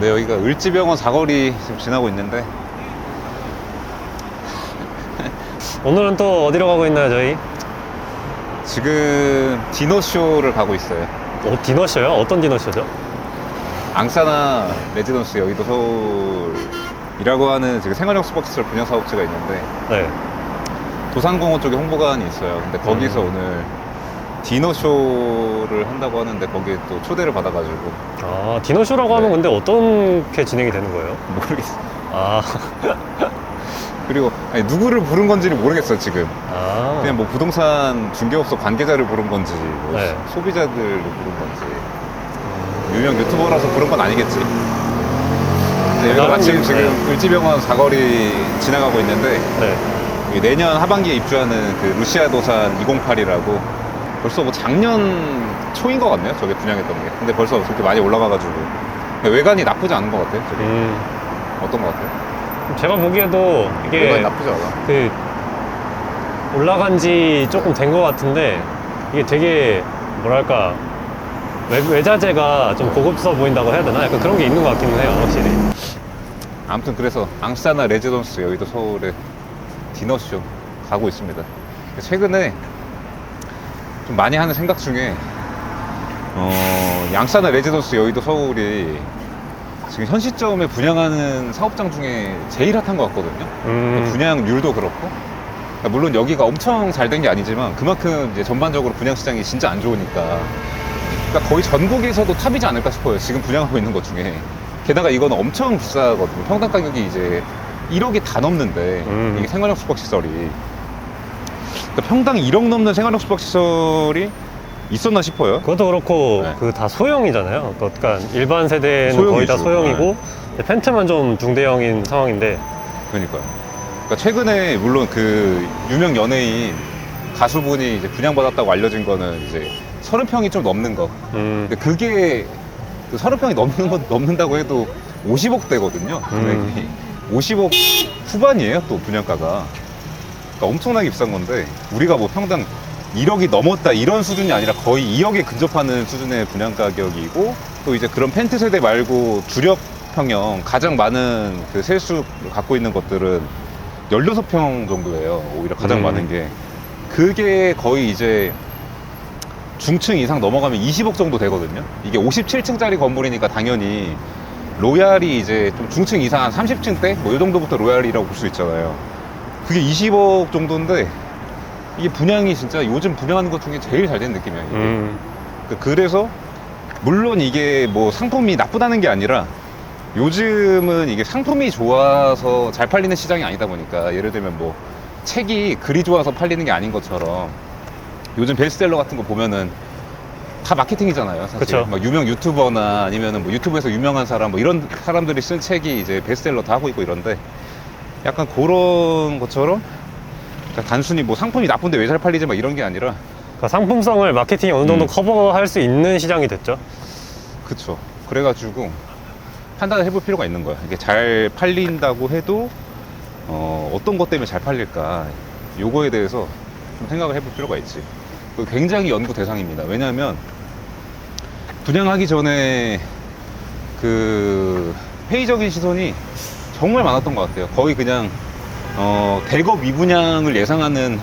네, 여기가 을지병원 사거리 지금 지나고 있는데 오늘은 또 어디로 가고 있나요, 저희? 지금 디너쇼를 가고 있어요. 디너쇼요? 어떤 디너쇼죠? 앙사나 레지던스 여의도 서울이라고 하는 지금 생활형 스포츠시설 분양 사업체가 있는데 네. 도산공원 쪽에 홍보관이 있어요. 근데 거기서 오늘 디너쇼를 한다고 하는데 거기에 또 초대를 받아가지고 아, 디너쇼라고 하면 네. 근데 어떻게 진행이 되는 거예요? 모르겠어요. 아, 그리고 아니, 누구를 부른 건지를 모르겠어요 지금. 아. 그냥 뭐 부동산 중개업소 관계자를 부른 건지 뭐 네. 소비자들을 부른 건지 유명 유튜버라서 부른 건 아니겠지. 근데 여기가 마침 지금 을지병원 사거리 지나가고 있는데 네. 내년 하반기에 입주하는 그 루시아 도산 208이라고 벌써 뭐 작년 초인 것 같네요. 저게 분양했던 게. 근데 벌써 그렇게 많이 올라가가지고 외관이 나쁘지 않은 것 같아요. 저게. 어떤 것 같아요? 제가 보기에도 외관이 이게 나쁘지 않아. 그 올라간 지 조금 된 것 같은데 이게 되게 뭐랄까 외자재가 좀 고급스러워 보인다고 해야 되나? 약간 그런 게 있는 것 같기는 해요, 확실히. 아무튼 그래서 앙사나 레지던스 여의도 서울에 디너쇼 가고 있습니다. 최근에 좀 많이 하는 생각 중에 앙사나 레지던스 여의도 서울이 지금 현 시점에 분양하는 사업장 중에 제일 핫한 것 같거든요. 분양률도 그렇고 물론 여기가 엄청 잘 된 게 아니지만 그만큼 이제 전반적으로 분양 시장이 진짜 안 좋으니까 그러니까 거의 전국에서도 탑이지 않을까 싶어요. 지금 분양하고 있는 것 중에. 게다가 이건 엄청 비싸거든요. 평당 가격이 이제 1억이 다 넘는데 이게 생활형 숙박시설이 그러니까 평당 1억 넘는 생활형 숙박시설이 있었나 싶어요. 그것도 그렇고 네. 그 다 소형이잖아요. 그러니까 일반 세대는 소형이죠. 거의 다 소형이고 펜트만 좀 중대형인 상황인데. 그러니까요. 그러니까 최근에 물론 그 유명 연예인 가수분이 이제 분양받았다고 알려진 거는 이제 30평이 좀 넘는 거. 근데 그게 그 30평이 넘는다고 해도 50억대거든요. 금액이. 50억 후반이에요, 또 분양가가. 그러니까 엄청나게 비싼 건데 우리가 뭐 평당 1억이 넘었다 이런 수준이 아니라 거의 2억에 근접하는 수준의 분양 가격이고 또 이제 그런 펜트 세대 말고 주력평형 가장 많은 그 세수 갖고 있는 것들은 16평 정도예요. 오히려 가장 많은 게. 그게 거의 이제 중층 이상 넘어가면 20억 정도 되거든요. 이게 57층짜리 건물이니까 당연히 로얄이 이제 좀 중층 이상 한 30층대? 뭐 이 정도부터 로얄이라고 볼 수 있잖아요. 그게 20억 정도인데 이게 분양이 진짜 요즘 분양하는 것 중에 제일 잘 된 느낌이에요. 이게. 그래서 물론 이게 뭐 상품이 나쁘다는 게 아니라 요즘은 이게 상품이 좋아서 잘 팔리는 시장이 아니다 보니까 예를 들면 뭐 책이 글이 좋아서 팔리는 게 아닌 것처럼 요즘 베스트셀러 같은 거 보면은 다 마케팅이잖아요. 사실. 그쵸. 막 유명 유튜버나 아니면은 뭐 유튜브에서 유명한 사람 뭐 이런 사람들이 쓴 책이 이제 베스트셀러 다 하고 있고 이런데 약간 그런 것처럼 그러니까 단순히 뭐 상품이 나쁜데 왜 잘 팔리지 막 이런 게 아니라 그러니까 상품성을 마케팅이 어느 정도 커버할 수 있는 시장이 됐죠. 그쵸. 그래가지고 판단을 해볼 필요가 있는 거야. 이게 잘 팔린다고 해도 어떤 것 때문에 잘 팔릴까 요거에 대해서 좀 생각을 해볼 필요가 있지. 굉장히 연구 대상입니다. 왜냐하면 분양하기 전에 그 회의적인 시선이 정말 많았던 것 같아요. 거의 그냥 대거 미분양을 예상하는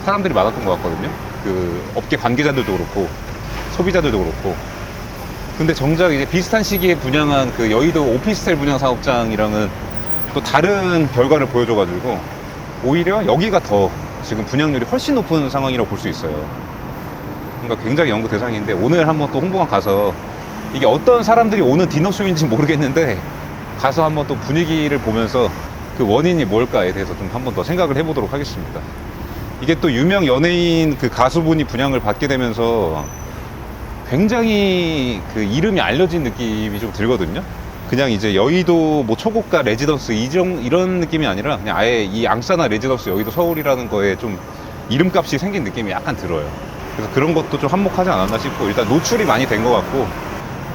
사람들이 많았던 것 같거든요. 그 업계 관계자들도 그렇고 소비자들도 그렇고. 근데 정작 이제 비슷한 시기에 분양한 그 여의도 오피스텔 분양 사업장이랑은 또 다른 결과를 보여줘가지고 오히려 여기가 더 지금 분양률이 훨씬 높은 상황이라고 볼 수 있어요. 그러니까 굉장히 연구 대상인데 오늘 한번 또 홍보관 가서 이게 어떤 사람들이 오는 디너쇼인지 모르겠는데 가서 한번 또 분위기를 보면서 그 원인이 뭘까에 대해서 좀 한번 더 생각을 해보도록 하겠습니다. 이게 또 유명 연예인 그 가수분이 분양을 받게 되면서 굉장히 그 이름이 알려진 느낌이 좀 들거든요. 그냥 이제 여의도 뭐 초고가 레지던스 이런 느낌이 아니라 그냥 아예 이 앙사나 레지던스 여의도 서울이라는 거에 좀 이름값이 생긴 느낌이 약간 들어요. 그래서 그런 것도 좀 한몫하지 않았나 싶고 일단 노출이 많이 된 것 같고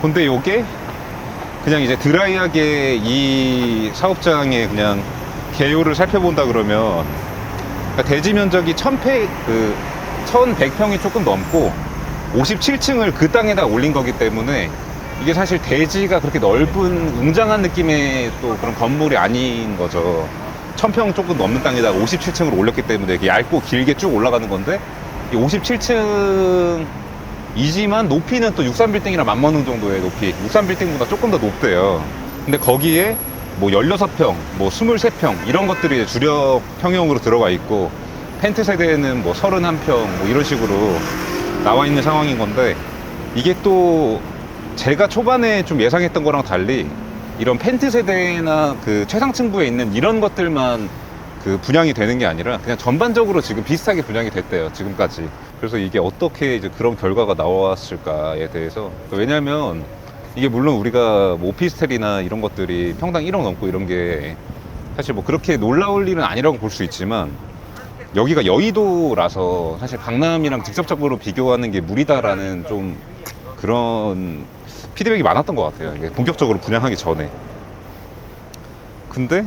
근데 요게 그냥 이제 드라이하게 이 사업장의 그냥 개요를 살펴본다 그러면 그러니까 대지 면적이 1100평이 조금 넘고 57층을 그 땅에다 올린 거기 때문에 이게 사실 대지가 그렇게 넓은 웅장한 느낌의 또 그런 건물이 아닌 거죠. 1000평 조금 넘는 땅에다가 57층으로 올렸기 때문에 이게 얇고 길게 쭉 올라가는 건데, 이 57층이지만 높이는 또 63빌딩이랑 맞먹는 정도의 높이, 63빌딩보다 조금 더 높대요. 근데 거기에 뭐 16평, 뭐 23평 이런 것들이 이제 주력 평형으로 들어가 있고, 펜트 세대는 뭐 31평 뭐 이런 식으로 나와 있는 상황인 건데, 이게 또 제가 초반에 좀 예상했던 거랑 달리 이런 펜트 세대나 그 최상층부에 있는 이런 것들만 그 분양이 되는 게 아니라 그냥 전반적으로 지금 비슷하게 분양이 됐대요, 지금까지. 그래서 이게 어떻게 이제 그런 결과가 나왔을까에 대해서, 왜냐면 이게 물론 우리가 뭐 오피스텔이나 이런 것들이 평당 1억 넘고 이런 게 사실 뭐 그렇게 놀라울 일은 아니라고 볼 수 있지만, 여기가 여의도라서 사실 강남이랑 직접적으로 비교하는 게 무리다라는 좀 그런 피드백이 많았던 것 같아요, 이게 본격적으로 분양하기 전에. 근데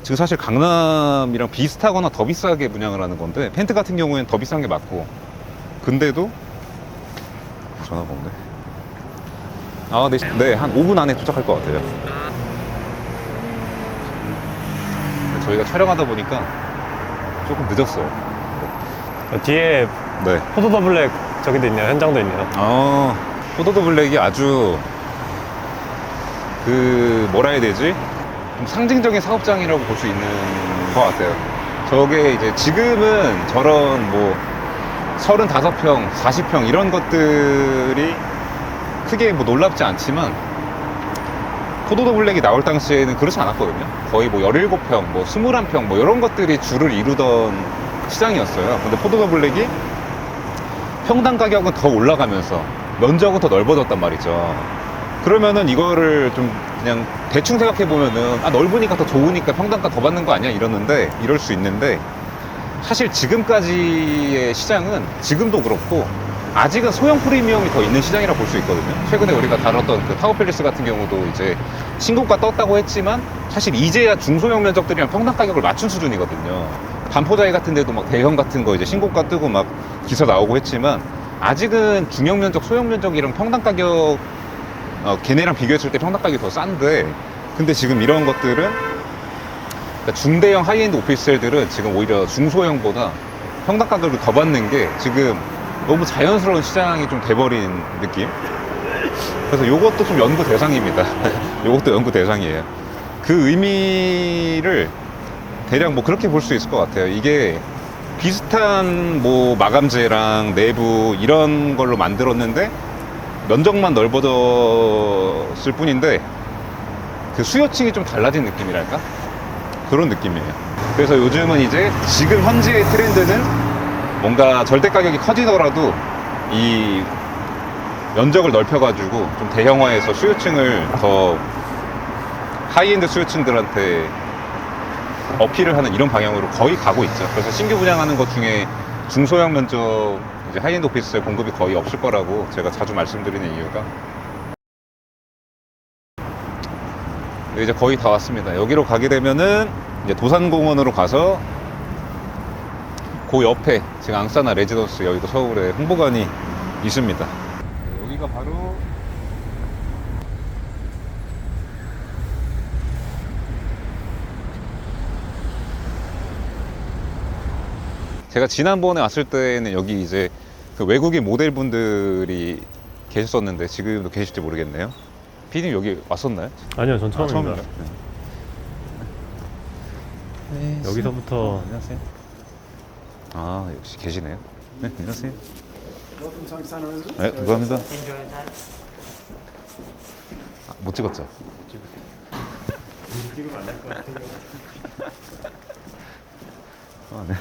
지금 사실 강남이랑 비슷하거나 더 비싸게 분양을 하는 건데, 펜트 같은 경우에는 더 비싼 게 맞고, 근데도 전화가 없네. 아, 네, 한 5분 안에 도착할 것 같아요. 저희가 촬영하다 보니까 조금 늦었어요. 뒤에 네. 포도 더 블랙 저기도 있네요. 현장도 있네요. 포도더 블랙이 아주 그 뭐라 해야 되지? 좀 상징적인 사업장이라고 볼 수 있는 것 같아요. 저게 이제 지금은 저런 뭐 35평, 40평 이런 것들이 크게 뭐 놀랍지 않지만, 포도더 블랙이 나올 당시에는 그렇지 않았거든요. 거의 뭐 17평, 뭐 21평 뭐 이런 것들이 주를 이루던 시장이었어요. 근데 포도더 블랙이 평당 가격은 더 올라가면서 면적은 더 넓어졌단 말이죠. 그러면은 이거를 좀 그냥 대충 생각해 보면은, 아, 넓으니까 더 좋으니까 평당가 더 받는 거 아니야? 이러는데, 이럴 수 있는데, 사실 지금까지의 시장은 지금도 그렇고 아직은 소형 프리미엄이 더 있는 시장이라 볼 수 있거든요. 최근에 우리가 다뤘던 그 타워팰리스 같은 경우도 이제 신고가 떴다고 했지만, 사실 이제야 중소형 면적들이랑 평당 가격을 맞춘 수준이거든요. 반포자이 같은 데도 막 대형 같은 거 이제 신고가 뜨고 막 기사 나오고 했지만, 아직은 중형 면적, 소형 면적이랑 평당 가격, 걔네랑 비교했을 때 평당 가격이 더 싼데, 근데 지금 이런 것들은, 그러니까 중대형 하이엔드 오피스텔들은 지금 오히려 중소형보다 평당 가격을 더 받는 게 지금 너무 자연스러운 시장이 좀 돼버린 느낌? 그래서 이것도 좀 연구 대상입니다. 이것도 연구 대상이에요. 그 의미를 대략 뭐 그렇게 볼 수 있을 것 같아요. 이게 비슷한 뭐 마감재랑 내부 이런 걸로 만들었는데 면적만 넓어졌을 뿐인데, 그 수요층이 좀 달라진 느낌이랄까? 그런 느낌이에요. 그래서 요즘은 이제 지금 현재의 트렌드는 뭔가 절대 가격이 커지더라도 이 면적을 넓혀가지고 좀 대형화해서 수요층을 더 하이엔드 수요층들한테 어필을 하는 이런 방향으로 거의 가고 있죠. 그래서 신규 분양하는 것 중에 중소형 면적 이제 하이엔드 오피스텔 공급이 거의 없을 거라고 제가 자주 말씀드리는 이유가, 이제 거의 다 왔습니다. 여기로 가게 되면은 이제 도산공원으로 가서 그 옆에 지금 앙사나 레지던스 여의도 서울에 홍보관이 있습니다. 여기가 바로 제가 지난번에 왔을 때는 여기 이제 그 외국인 모델분들이 계셨었는데 지금도 계실지 모르겠네요. 피디님 여기 왔었나요? 아니요, 전 처음입니다. 처음인가요? 네. 여기서부터 안녕하세요. 아, 역시 계시네요. 네, 안녕하세요. 네, 감사합니다. 아, 못 찍었죠? 찍으면 안 될 것 같아요. 아, 네.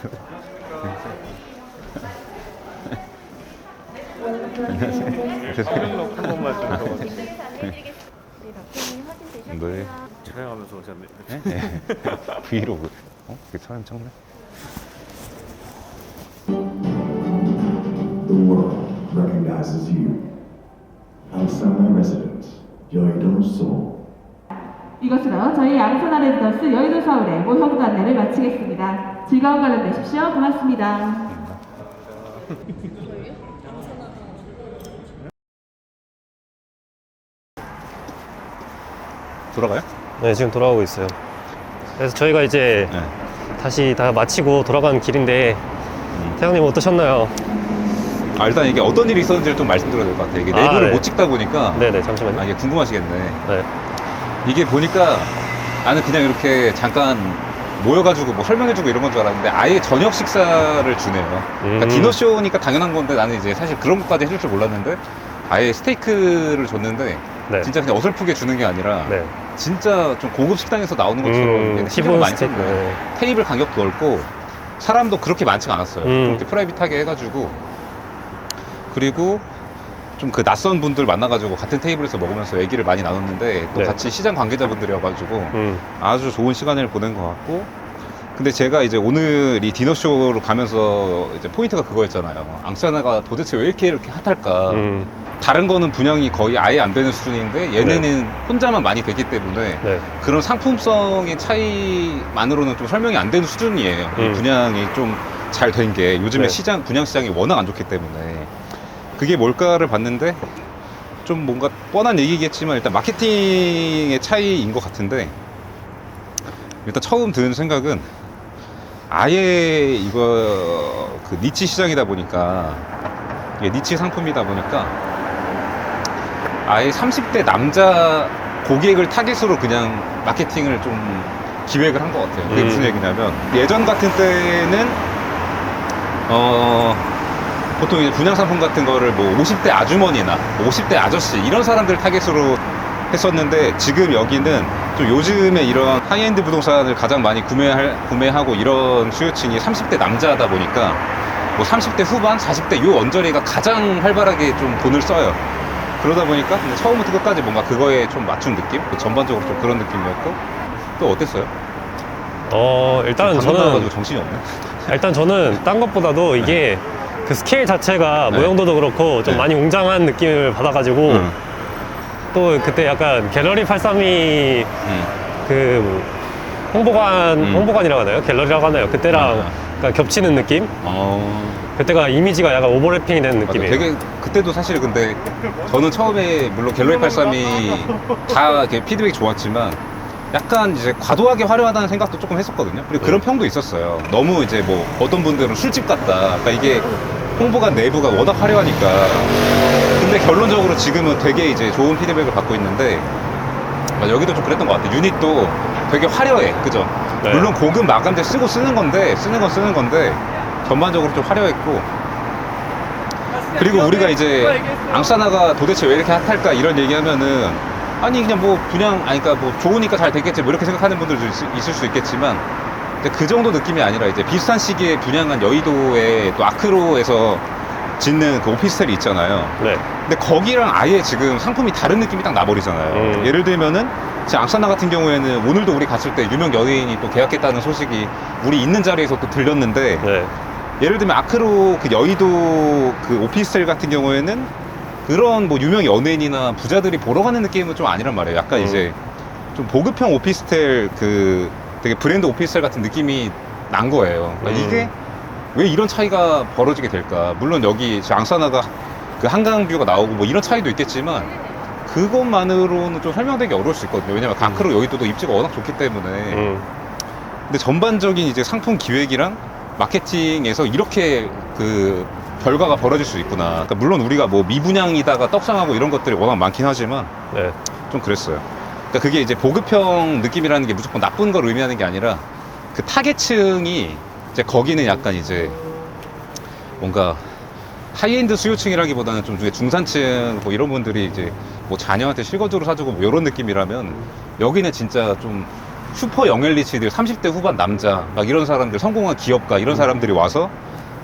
한 번만 좀 더. 네. 촬영하면서 오셨네. 네? 브이로그. 그게 촬영 찍네? The world recognizes you. Alsana Residence, 여의도 Seoul. 이것으로 저희 앙사나 레지던스 여의도 서울의 모형도 안내를 마치겠습니다. 즐거운 관람 되십시오. 고맙습니다. 돌아가요? 네, 지금 돌아오고 있어요. 그래서 저희가 이제 네. 다시 다 마치고 돌아가는 길인데 태양님 어떠셨나요? 아, 일단 이게 어떤 일이 있었는지를 좀 말씀드려야 될 것 같아요. 이게 아, 내부를 네. 못 찍다 보니까 네네, 잠시만요. 아, 이게 궁금하시겠네. 네. 이게 보니까 나는 그냥 이렇게 잠깐 모여가지고 뭐 설명해주고 이런 건 줄 알았는데 아예 저녁 식사를 주네요. 그러니까 디너쇼니까 당연한 건데 나는 이제 사실 그런 것까지 해줄 줄 몰랐는데 아예 스테이크를 줬는데 네. 진짜 그냥 어설프게 주는 게 아니라 네. 진짜 좀 고급 식당에서 나오는 것처럼 신경을 티본 많이 스테이크. 썼네. 네. 테이블 간격도 넓고 사람도 그렇게 많지가 않았어요. 그렇게 프라이빗하게 해가지고 그리고 좀 그 낯선 분들 만나가지고 같은 테이블에서 먹으면서 얘기를 많이 나눴는데 또 네. 같이 시장 관계자분들이어가지고 음. 아주 좋은 시간을 보낸 것 같고 근데 제가 이제 오늘 이 디너쇼로 가면서 이제 포인트가 그거였잖아요. 앙사나가 도대체 왜 이렇게 핫할까? 다른 거는 분양이 거의 아예 안 되는 수준인데 얘네는 혼자만 많이 되기 때문에 네. 그런 상품성의 차이만으로는 좀 설명이 안 되는 수준이에요. 이 분양이 좀 잘 된 게 요즘에 네. 분양 시장이 워낙 안 좋기 때문에 그게 뭘까를 봤는데 좀 뭔가 뻔한 얘기겠지만 일단 마케팅의 차이인 것 같은데 일단 처음 드는 생각은 아예 이거 그 니치 시장이다 보니까 이게 니치 상품이다 보니까 아예 30대 남자 고객을 타깃으로 그냥 마케팅을 좀 기획을 한 것 같아요. 그게 무슨 얘기냐면 예전 같은 때는 보통 이제 분양 상품 같은 거를 뭐 50대 아주머니나 50대 아저씨 이런 사람들 타겟으로 했었는데 지금 여기는 좀 요즘에 이런 하이엔드 부동산을 가장 많이 구매하고 이런 수요층이 30대 남자다 보니까 뭐 30대 후반, 40대 요 언저리가 가장 활발하게 좀 돈을 써요. 그러다 보니까 근데 처음부터 끝까지 뭔가 그거에 좀 맞춘 느낌? 전반적으로 좀 그런 느낌이었고 또 어땠어요? 일단 방금 저는 나와가지고 정신이 없네. 일단 저는 딴 것보다도 이게 그 스케일 자체가 네. 모형도도 그렇고 좀 네. 많이 웅장한 느낌을 받아가지고 또 그때 약간 갤러리 832 그 홍보관이라고 하나요? 갤러리라고 하나요? 그때랑 그러니까 겹치는 느낌? 그때가 이미지가 약간 오버래핑이 되는 맞아. 느낌이에요. 되게 그때도 사실 근데 저는 처음에 물론 갤러리 832 다 이렇게 피드백이 좋았지만 약간 이제 과도하게 화려하다는 생각도 조금 했었거든요. 그리고 그런 평도 있었어요. 너무 이제 뭐 어떤 분들은 술집 같다. 그러니까 이게 홍보관 내부가 워낙 화려하니까. 근데 결론적으로 지금은 되게 이제 좋은 피드백을 받고 있는데 여기도 좀 그랬던 것 같아요. 유닛도 되게 화려해. 그죠? 네. 물론 고급 마감재 쓰는 건데 전반적으로 좀 화려했고 그리고 우리가 이제 앙사나가 도대체 왜 이렇게 핫할까 이런 얘기하면은 아니 그냥 뭐 분양 그러니까 뭐 좋으니까 잘 되겠지 뭐 이렇게 생각하는 분들도 있을 수 있겠지만 근데 그 정도 느낌이 아니라 이제 비슷한 시기에 분양한 여의도의 또 아크로에서 짓는 그 오피스텔이 있잖아요. 네. 근데 거기랑 아예 지금 상품이 다른 느낌이 딱 나버리잖아요. 예를 들면은 제 앙사나 같은 경우에는 오늘도 우리 갔을 때 유명 연예인이 또 계약했다는 소식이 우리 있는 자리에서 또 들렸는데 네. 예를 들면 아크로 그 여의도 그 오피스텔 같은 경우에는 그런 뭐 유명 연예인이나 부자들이 보러 가는 느낌은 좀 아니란 말이에요. 약간 이제 좀 보급형 오피스텔 그 되게 브랜드 오피스텔 같은 느낌이 난 거예요. 그러니까 이게 왜 이런 차이가 벌어지게 될까? 물론 여기 앙사나가 그 한강뷰가 나오고 뭐 이런 차이도 있겠지만 그것만으로는 좀 설명되기 어려울 수 있거든요. 왜냐면 아크로 여의도도 입지가 워낙 좋기 때문에. 근데 전반적인 이제 상품 기획이랑 마케팅에서 이렇게 그 결과가 벌어질 수 있구나. 그러니까 물론 우리가 뭐 미분양이다가 떡상하고 이런 것들이 워낙 많긴 하지만 네. 좀 그랬어요. 그러니까 그게 이제 보급형 느낌이라는 게 무조건 나쁜 걸 의미하는 게 아니라 그 타겟층이 이제 거기는 약간 이제 뭔가 하이엔드 수요층이라기보다는 좀 중산층 뭐 이런 분들이 이제 뭐 자녀한테 실거주로 사주고 뭐 이런 느낌이라면 여기는 진짜 좀 슈퍼 영엘리치들 30대 후반 남자 막 이런 사람들 성공한 기업가 이런 사람들이 와서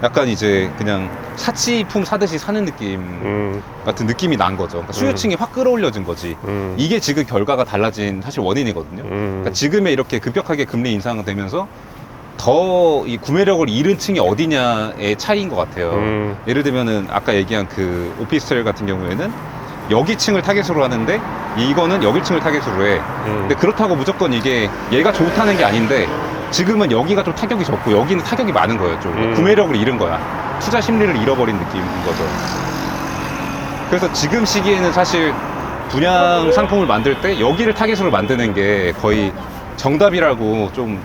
약간 이제 그냥 사치품 사듯이 사는 느낌 같은 느낌이 난 거죠. 그러니까 수요층이 확 끌어올려진 거지. 이게 지금 결과가 달라진 사실 원인이거든요. 그러니까 지금의 이렇게 급격하게 금리 인상되면서 더 이 구매력을 잃은 층이 어디냐의 차이인 것 같아요. 예를 들면은 아까 얘기한 그 오피스텔 같은 경우에는 여기 층을 타겟으로 하는데 이거는 여기 층을 타겟으로 해. 근데 그렇다고 무조건 이게 얘가 좋다는 게 아닌데 지금은 여기가 좀 타격이 적고 여기는 타격이 많은 거예요. 좀 구매력을 잃은 거야. 투자 심리를 잃어버린 느낌인 거죠. 그래서 지금 시기에는 사실 분양 상품을 만들 때 여기를 타깃으로 만드는 게 거의 정답이라고 좀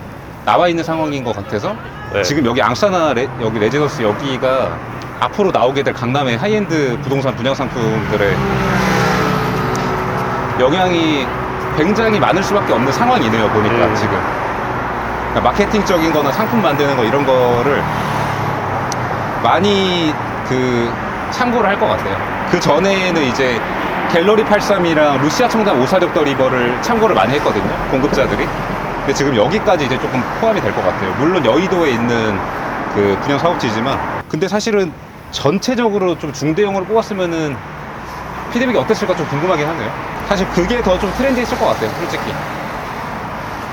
나와 있는 상황인 것 같아서 네. 지금 여기 앙사나 여기 레지던스 여기가 앞으로 나오게 될 강남의 하이엔드 부동산 분양 상품들의 영향이 굉장히 많을 수밖에 없는 상황이네요, 보니까 지금. 그러니까 마케팅적인 거나 상품 만드는 거 이런 거를 많이 참고를 할 것 같아요. 그 전에는 이제 갤러리 83이랑 루시아 청담 546 더 리버를 참고를 많이 했거든요, 공급자들이. 근데 지금 여기까지 이제 조금 포함이 될 것 같아요. 물론 여의도에 있는 그 분양 사업지지만, 근데 사실은 전체적으로 좀 중대형으로 뽑았으면은 피드백이 어땠을까 좀 궁금하긴 하네요. 사실 그게 더 좀 트렌디했을 것 같아요, 솔직히.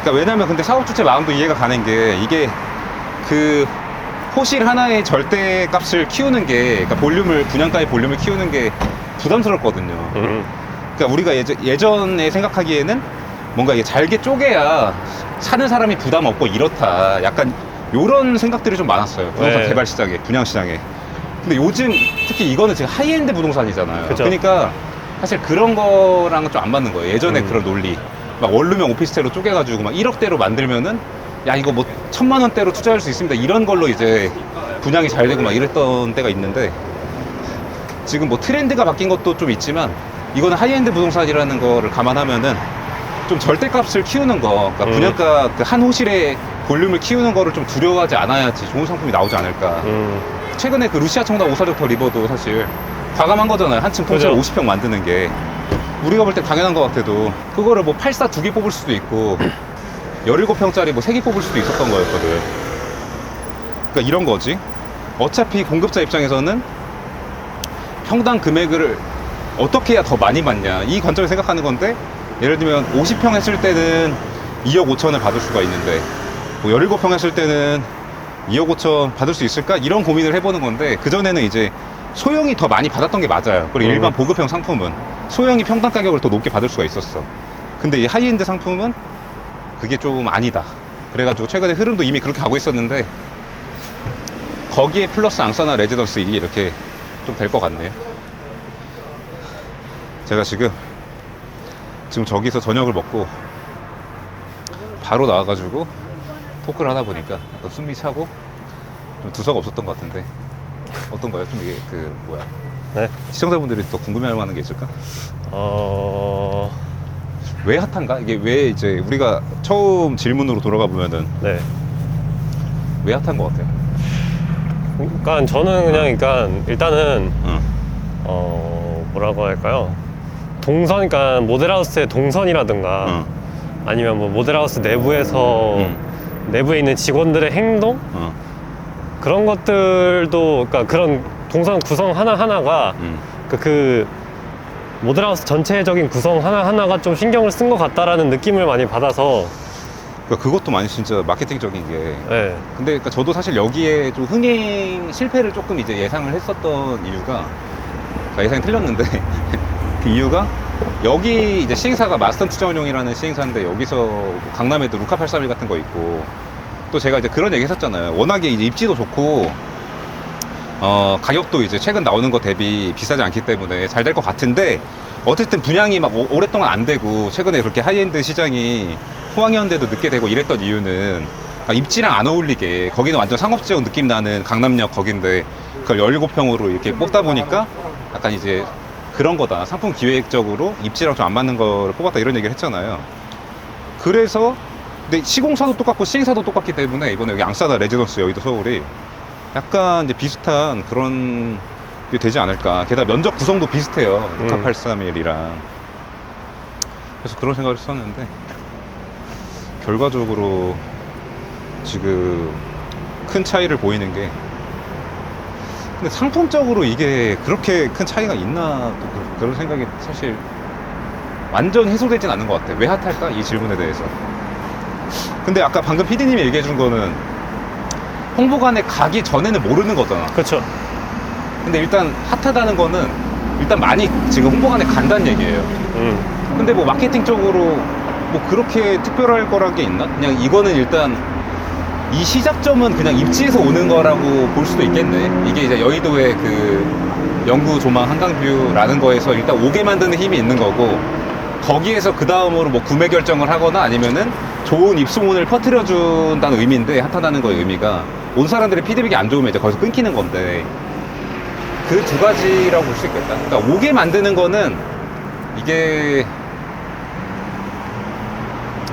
그러니까 왜냐면 근데 사업주체 마음도 이해가 가는 게, 이게 그 호실 하나의 절대 값을 키우는 게, 그러니까 분양가의 볼륨을 키우는 게 부담스럽거든요. 그러니까 우리가 예전에 생각하기에는 뭔가 이게 잘게 쪼개야 사는 사람이 부담 없고 이렇다, 약간 요런 생각들이 좀 많았어요, 부동산 네. 개발 시장에, 분양 시장에. 근데 요즘 특히 이거는 지금 하이엔드 부동산이잖아요. 그쵸. 그러니까 사실 그런 거랑은 좀 안 맞는 거예요. 예전에 그런 논리, 막 원룸형 오피스텔로 쪼개가지고 막 1억대로 만들면은 야 이거 뭐 1,000만 원대로 투자할 수 있습니다, 이런 걸로 이제 분양이 잘 되고 막 이랬던 때가 있는데, 지금 뭐 트렌드가 바뀐 것도 좀 있지만 이거는 하이엔드 부동산이라는 거를 감안하면은 좀 절대값을 키우는 거, 그러니까 분양가 그 한 호실의 볼륨을 키우는 거를 좀 두려워하지 않아야지 좋은 상품이 나오지 않을까. 최근에 그 루시아 청담 546 더 리버도 사실 과감한 거잖아요. 한층 통째로 그죠. 50평 만드는 게. 우리가 볼 때 당연한 것 같아도 그거를 뭐 84 2개 뽑을 수도 있고 17평짜리 뭐 3개 뽑을 수도 있었던 거였거든. 그러니까 이런 거지. 어차피 공급자 입장에서는 평당 금액을 어떻게 해야 더 많이 받냐, 이 관점을 생각하는 건데, 예를 들면 50평 했을 때는 2억 5천을 받을 수가 있는데 뭐 17평 했을 때는 2억 5천 받을 수 있을까? 이런 고민을 해보는 건데, 그전에는 이제 소형이 더 많이 받았던 게 맞아요. 그리고 일반 보급형 상품은 소형이 평당 가격을 더 높게 받을 수가 있었어. 근데 이 하이엔드 상품은 그게 좀 아니다. 그래가지고 최근에 흐름도 이미 그렇게 가고 있었는데, 거기에 플러스 앙사나 레지던스 일이 이렇게 좀 될 것 같네요. 제가 지금 저기서 저녁을 먹고 바로 나와가지고 토크를 하다 보니까 약간 숨이 차고 좀 두서가 없었던 것 같은데, 어떤가요? 좀 이게 네. 시청자분들이 더 궁금해할 만한 게 있을까? 왜 핫한가? 이게 왜 이제 우리가 처음 질문으로 돌아가 보면은 네. 왜 핫한 것 같아요? 그러니까 저는 그냥, 그러니까 일단은 응. 뭐라고 할까요? 그러니까 모델하우스의 동선이라든가 응. 아니면 뭐 모델하우스 내부에서 내부에 있는 직원들의 행동, 응. 그런 것들도, 그러니까 그런 동선 구성 하나하나가 그 모델하우스 전체적인 구성 하나하나가 좀 신경을 쓴 것 같다라는 느낌을 많이 받아서. 그러니까 그것도 많이 진짜 마케팅적인 게. 네. 근데 그러니까 저도 사실 여기에 좀 흥행 실패를 조금 이제 예상을 했었던 이유가, 그러니까 예상이 틀렸는데 그 이유가, 여기 이제 시행사가 마스턴 투자운용이라는 시행사인데, 여기서 강남에도 루카 831 같은 거 있고, 또 제가 이제 그런 얘기 했었잖아요. 워낙에 이제 입지도 좋고 가격도 이제 최근 나오는 거 대비 비싸지 않기 때문에 잘 될 것 같은데, 어쨌든 분양이 막 오랫동안 안 되고 최근에 그렇게 하이엔드 시장이 호황이었는데도 늦게 되고 이랬던 이유는, 입지랑 안 어울리게, 거기는 완전 상업지역 느낌 나는 강남역 거긴데 그걸 17평으로 이렇게 뽑다 보니까 약간 이제 그런 거다, 상품 기획적으로 입지랑 좀 안 맞는 거를 뽑았다, 이런 얘기를 했잖아요. 그래서 근데 시공사도 똑같고 시행사도 똑같기 때문에 이번에 여기 앙사나 레지던스 여의도 서울이 약간 이제 비슷한 그런 게 되지 않을까. 게다가 면적 구성도 비슷해요, 루카 831이랑. 그래서 그런 생각을 했었는데, 결과적으로 지금 큰 차이를 보이는 게, 근데 상품적으로 이게 그렇게 큰 차이가 있나, 또 그런 생각이 사실 완전 해소되진 않는 것 같아요. 왜 핫할까? 이 질문에 대해서. 근데 아까 방금 PD님이 얘기해 준 거는 홍보관에 가기 전에는 모르는 거잖아. 그렇죠. 근데 일단 핫하다는 거는 일단 많이 지금 홍보관에 간다는 얘기예요. 근데 뭐 마케팅적으로 뭐 그렇게 특별할 거란 게 있나? 그냥 이거는 일단 이 시작점은 그냥 입지에서 오는 거라고 볼 수도 있겠네. 이게 이제 여의도의 그 영구 조망 한강뷰라는 거에서 일단 오게 만드는 힘이 있는 거고, 거기에서 그 다음으로 뭐 구매 결정을 하거나 아니면은 좋은 입소문을 퍼뜨려 준다는 의미인데, 핫하다는 거의 의미가 온 사람들의 피드백이 안 좋으면 이제 거기서 끊기는 건데, 그 두 가지라고 볼 수 있겠다. 그러니까 오게 만드는 거는 이게,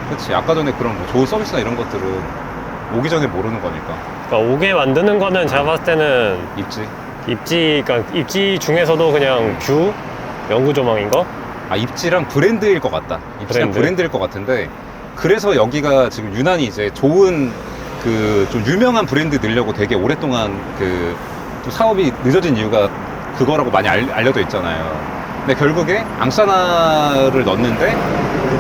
그렇지, 아까 전에 그런 뭐 좋은 서비스나 이런 것들은 오기 전에 모르는 거니까. 그러니까 오게 만드는 거는 제가 봤을 때는 입지. 그러니까 입지 중에서도 그냥 뷰, 영구 조망인 거. 아, 입지랑 브랜드일 것 같다. 입지랑 브랜드? 브랜드일 것 같은데, 그래서 여기가 지금 유난히 이제 좋은 그 좀 유명한 브랜드 넣으려고 되게 오랫동안 그 좀 사업이 늦어진 이유가 그거라고 많이 알려져 있잖아요. 근데 결국에 앙사나를 넣었는데,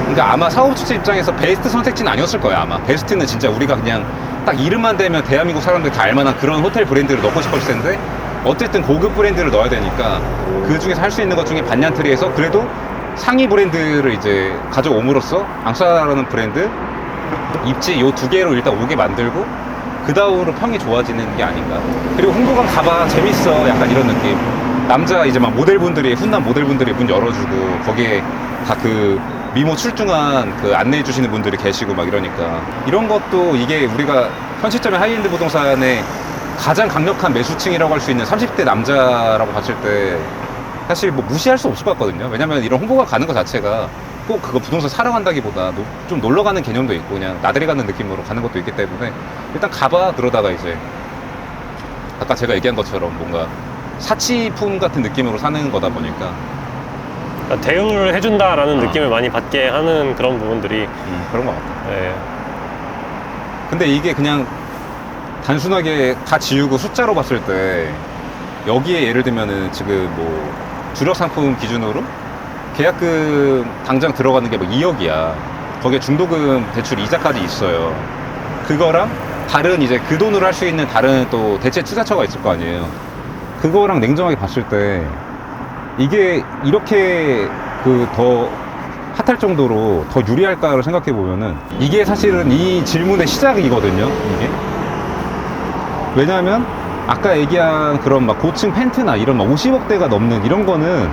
그러니까 아마 사업 주체 입장에서 베스트 선택지는 아니었을 거예요. 아마 베스트는 진짜 우리가 그냥 딱 이름만 대면 대한민국 사람들이 다 알만한 그런 호텔 브랜드를 넣고 싶었을 텐데, 어쨌든 고급 브랜드를 넣어야 되니까 그 중에서 할 수 있는 것 중에 반얀트리에서 그래도 상위 브랜드를 이제 가져옴으로써 앙사라는 브랜드, 입지 요 두 개로 일단 오게 만들고, 그 다음으로 평이 좋아지는 게 아닌가. 그리고 홍보관 가봐, 재밌어, 약간 이런 느낌. 남자 이제 막 모델분들이, 훈남 모델분들이 문 열어주고, 거기에 다 그 미모 출중한 그 안내해 주시는 분들이 계시고 막 이러니까, 이런 것도 이게 우리가 현 시점의 하이엔드 부동산의 가장 강력한 매수층이라고 할 수 있는 30대 남자라고 봤을 때 사실 뭐 무시할 수 없을 것 같거든요. 왜냐면 이런 홍보가 가는 것 자체가 꼭 그거 부동산 사러 간다기보다 좀 놀러 가는 개념도 있고, 그냥 나들이 가는 느낌으로 가는 것도 있기 때문에 일단 가봐. 그러다가 이제 아까 제가 얘기한 것처럼 뭔가 사치품 같은 느낌으로 사는 거다 보니까. 그러니까 대우를 해준다라는 느낌을 많이 받게 하는 그런 부분들이. 그런 것 같아요. 예. 근데 이게 그냥 단순하게 다 지우고 숫자로 봤을 때, 여기에 예를 들면은 지금 뭐 주력 상품 기준으로 계약금 당장 들어가는 게 뭐 2억이야. 거기에 중도금 대출 이자까지 있어요. 그거랑 다른 이제 그 돈으로 할 수 있는 다른 또 대체 투자처가 있을 거 아니에요. 그거랑 냉정하게 봤을 때 이게 이렇게 그 더 핫할 정도로 더 유리할까를 생각해 보면은, 이게 사실은 이 질문의 시작이거든요. 이게 왜냐하면 아까 얘기한 그런 막 고층 펜트나 이런 막 50억대가 넘는 이런 거는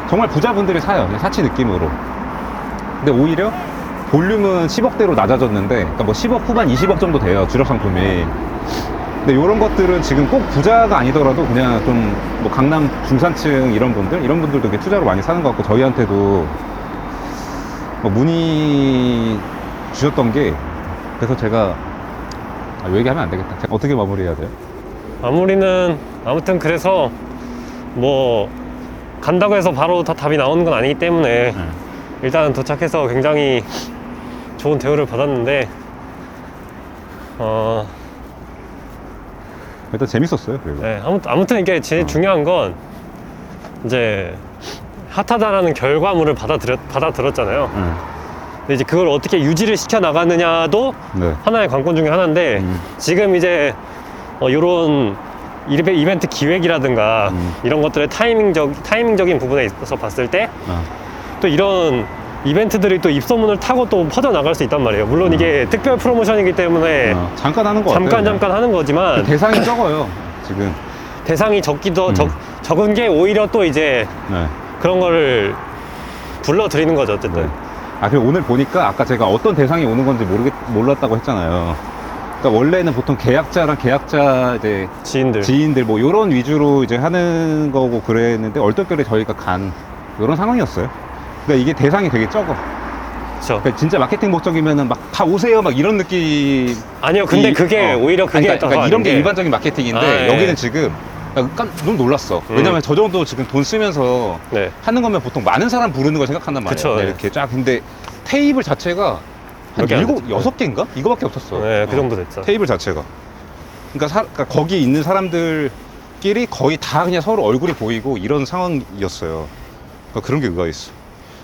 정말 부자분들이 사요. 그냥 사치 느낌으로. 근데 오히려 볼륨은 10억대로 낮아졌는데, 그러니까 뭐 10억 후반 20억 정도 돼요, 주력 상품이. 근데 이런 것들은 지금 꼭 부자가 아니더라도 그냥 좀 뭐 강남 중산층 이런 분들도 이렇게 투자로 많이 사는 것 같고, 저희한테도 뭐 문의 주셨던 게, 그래서 제가 요 얘기하면 안 되겠다. 제가 어떻게 마무리해야 돼요? 마무리는 아무튼 그래서 뭐 간다고 해서 바로 다 답이 나오는 건 아니기 때문에 일단 도착해서 굉장히 좋은 대우를 받았는데, 일단 재밌었어요. 그리고 네, 아무튼 이게 제일 중요한 건 이제 핫하다라는 결과물을 받아들였잖아요. 근데 이제 그걸 어떻게 유지를 시켜 나가느냐도 네. 하나의 관건 중에 하나인데, 지금 이제 요런 이벤트 기획이라든가 이런 것들의 타이밍적인 부분에 있어서 봤을 때 또 이런 이벤트들이 또 입소문을 타고 또 퍼져나갈 수 있단 말이에요. 물론 이게 특별 프로모션이기 때문에 잠깐 하는 거 같아요. 잠깐 하는 거지만 그 대상이 적어요, 지금. 대상이 적은 게 오히려 또 이제 네. 그런 거를 불러들이는 거죠, 어쨌든. 네. 그리고 오늘 보니까 아까 제가 어떤 대상이 오는 건지 몰랐다고 했잖아요. 그러니까 원래는 보통 계약자랑 계약자 이제 지인들 뭐 이런 위주로 이제 하는 거고 그랬는데, 얼떨결에 저희가 간 이런 상황이었어요. 그러니까 이게 대상이 되게 적어. 그렇죠. 그러니까 진짜 마케팅 목적이면은 막 다 오세요 막 이런 느낌. 아니요, 근데 그게 오히려 그게 그러니까 이런 게 일반적인 마케팅인데, 예. 여기는 지금 너무 놀랐어. 왜냐면 저 정도 지금 돈 쓰면서 네. 하는 거면 보통 많은 사람 부르는 걸 생각한단 말이에요. 그쵸, 네, 네. 이렇게 쫙. 근데 테이블 자체가 한 몇 개 안 6개인가? 이거밖에 없었어. 네, 그 정도 됐죠. 테이블 자체가. 그러니까 거기 있는 사람들끼리 거의 다 그냥 서로 얼굴이 보이고 이런 상황이었어요. 그러니까 그런 게 의아했어 있어.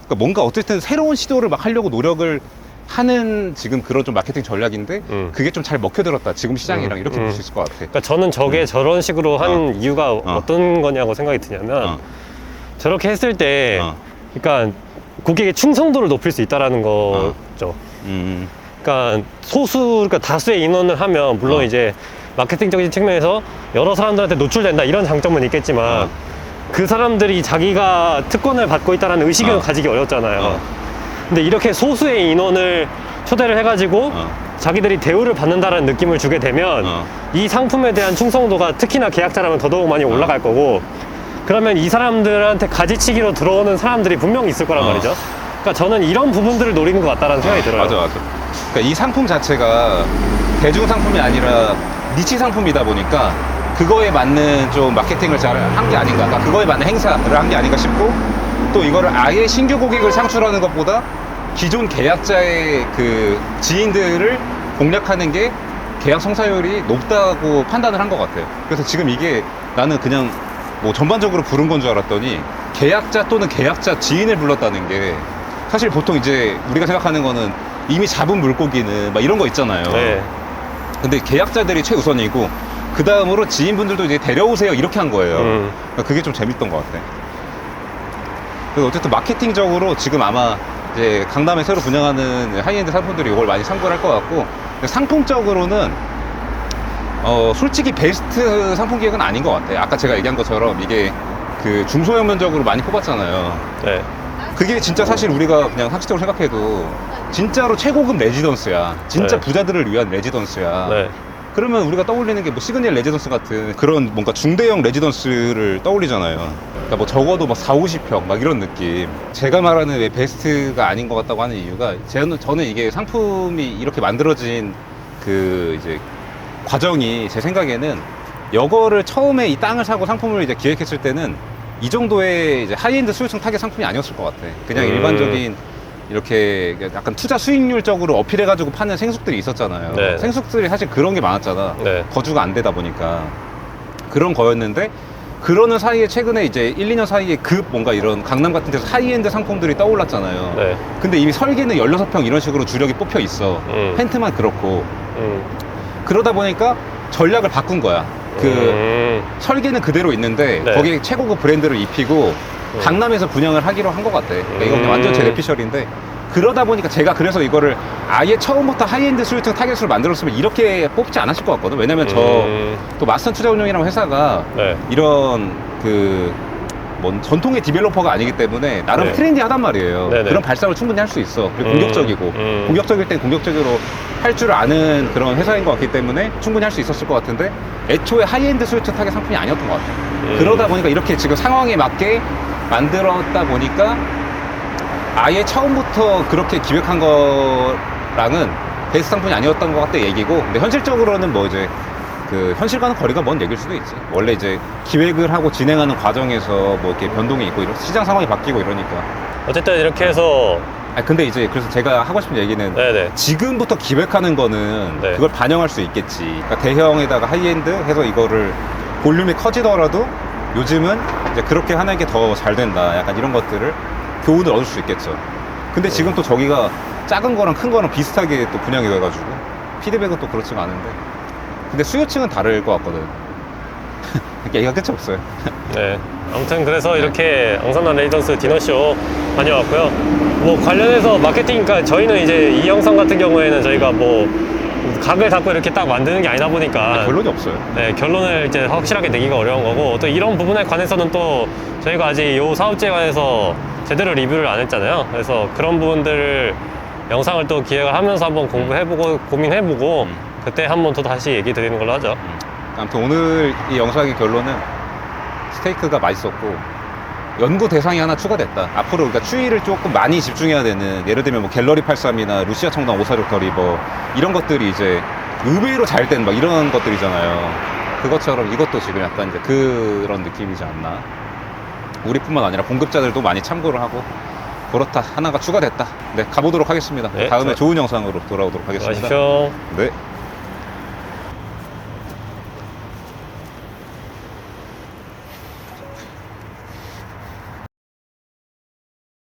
그러니까 뭔가 어쨌든 새로운 시도를 막 하려고 노력을 하는 지금 그런 좀 마케팅 전략인데, 그게 좀 잘 먹혀들었다, 지금 시장이랑. 이렇게 볼 수 있을 것 같아. 그러니까 저는 저게 저런 식으로 한 이유가 어떤 거냐고 생각이 드냐면, 저렇게 했을 때 그러니까 고객의 충성도를 높일 수 있다라는 거죠. 그러니까 그러니까 다수의 인원을 하면 물론 이제 마케팅적인 측면에서 여러 사람들한테 노출된다 이런 장점은 있겠지만, 그 사람들이 자기가 특권을 받고 있다는 의식은 어. 가지기 어렵잖아요. 어. 근데 이렇게 소수의 인원을 초대를 해가지고 자기들이 대우를 받는다는 느낌을 주게 되면 이 상품에 대한 충성도가 특히나 계약자라면 더더욱 많이 올라갈 거고, 그러면 이 사람들한테 가지치기로 들어오는 사람들이 분명히 있을 거란 말이죠. 그러니까 저는 이런 부분들을 노리는 것 같다는 생각이 들어요. 맞아. 그러니까 이 상품 자체가 대중 상품이 아니라 니치 상품이다 보니까 그거에 맞는 좀 마케팅을 잘 한 게 아닌가. 그러니까 그거에 맞는 행사를 한 게 아닌가 싶고, 또 이거를 아예 신규 고객을 창출하는 것보다 기존 계약자의 그 지인들을 공략하는 게 계약 성사율이 높다고 판단을 한 것 같아요. 그래서 지금 이게 나는 그냥 뭐 전반적으로 부른 건 줄 알았더니 계약자 또는 계약자 지인을 불렀다는 게, 사실 보통 이제 우리가 생각하는 거는 이미 잡은 물고기는 막 이런 거 있잖아요. 네. 근데 계약자들이 최우선이고 그 다음으로 지인분들도 이제 데려오세요 이렇게 한 거예요. 그러니까 그게 좀 재밌던 것 같아. 그래서 어쨌든 마케팅적으로 지금 아마 이제 강남에 새로 분양하는 하이엔드 상품들이 이걸 많이 참고를 할 것 같고, 근데 상품적으로는 솔직히 베스트 상품 기획은 아닌 것 같아요. 아까 제가 얘기한 것처럼 이게 그 중소형 면적으로 많이 뽑았잖아요. 네. 그게 진짜 사실 우리가 그냥 상식적으로 생각해도 진짜로 최고급 레지던스야. 진짜 네. 부자들을 위한 레지던스야. 네. 그러면 우리가 떠올리는 게 뭐 시그니엘 레지던스 같은 그런 뭔가 중대형 레지던스를 떠올리잖아요. 그러니까 뭐 적어도 막 4, 50평 막 이런 느낌. 제가 말하는 왜 베스트가 아닌 것 같다고 하는 이유가, 저는 이게 상품이 이렇게 만들어진 그 이제 과정이 제 생각에는 이거를 처음에 이 땅을 사고 상품을 이제 기획했을 때는 이 정도의 이제 하이엔드 수요층 타겟 상품이 아니었을 것 같아. 그냥 일반적인 이렇게 약간 투자 수익률적으로 어필해가지고 파는 생숙들이 있었잖아요. 네. 생숙들이 사실 그런 게 많았잖아. 네. 거주가 안 되다 보니까. 그런 거였는데, 그러는 사이에 최근에 이제 1, 2년 사이에 뭔가 이런 강남 같은 데서 하이엔드 상품들이 떠올랐잖아요. 네. 근데 이미 설계는 16평 이런 식으로 주력이 뽑혀 있어. 펜트만 그렇고. 그러다 보니까 전략을 바꾼 거야. 설계는 그대로 있는데 네. 거기에 최고급 브랜드를 입히고 강남에서 분양을 하기로 한 것 같아. 그러니까 이건 그냥 완전 제 뇌피셜인데, 그러다 보니까 제가 그래서 이거를 아예 처음부터 하이엔드 수요층 타겟으로 만들었으면 이렇게 뽑지 않았을 것 같거든. 왜냐면 또 마스터 투자운용이라는 회사가 네. 이런 전통의 디벨로퍼가 아니기 때문에 나름 네. 트렌디하단 말이에요. 네네. 그런 발상을 충분히 할 수 있어. 그리고 공격적이고 공격적일 땐 공격적으로 할 줄 아는 그런 회사인 것 같기 때문에 충분히 할 수 있었을 것 같은데, 애초에 하이엔드 수요층 타겟 상품이 아니었던 것 같아요. 그러다 보니까 이렇게 지금 상황에 맞게 만들었다 보니까 아예 처음부터 그렇게 기획한 거랑은 베스트 상품이 아니었던 것 같다 얘기고, 근데 현실적으로는 뭐 이제 그 현실과는 거리가 먼 얘기일 수도 있지. 원래 이제 기획을 하고 진행하는 과정에서 뭐 이렇게 변동이 있고 시장 상황이 바뀌고 이러니까. 어쨌든 이렇게 해서 근데 이제 그래서 제가 하고 싶은 얘기는, 네네. 지금부터 기획하는 거는 네. 그걸 반영할 수 있겠지. 그러니까 대형에다가 하이엔드 해서 이거를 볼륨이 커지더라도 요즘은 이제 그렇게 하는 게 더 잘 된다. 약간 이런 것들을 교훈을 얻을 수 있겠죠. 근데 지금 또 저기가 작은 거랑 큰 거랑 비슷하게 또 분양이 돼가지고 피드백은 또 그렇지가 않은데, 근데 수요층은 다를 것 같거든. 얘기가 끝이 없어요. 네. 아무튼 그래서 이렇게 앙산남 레지던스 디너쇼 다녀왔고요. 뭐 관련해서 마케팅, 그러니까 저희는 이제 이 영상 같은 경우에는 저희가 뭐 각을 잡고 이렇게 딱 만드는 게 아니다 보니까 결론이 없어요. 네, 결론을 이제 확실하게 내기가 어려운 거고, 또 이런 부분에 관해서는 또 저희가 아직 이 사업지에 관해서 제대로 리뷰를 안 했잖아요. 그래서 그런 부분들을 영상을 또 기획을 하면서 한번 공부해보고 고민해보고 그때 한번 또 다시 얘기 드리는 걸로 하죠. 아무튼 오늘 이 영상의 결론은 스테이크가 맛있었고 연구 대상이 하나 추가됐다. 앞으로 그러니까 추이를 조금 많이 집중해야 되는, 예를 들면 뭐 갤러리 83이나 루시아 청담 546 더 리버 이런 것들이 이제 의외로 잘 된 막 이런 것들이잖아요. 그것처럼 이것도 지금 약간 이제 그런 느낌이지 않나. 우리뿐만 아니라 공급자들도 많이 참고를 하고 그렇다. 하나가 추가됐다. 네, 가보도록 하겠습니다. 네, 다음에 좋은 영상으로 돌아오도록 하겠습니다. 수고하십시오. 네.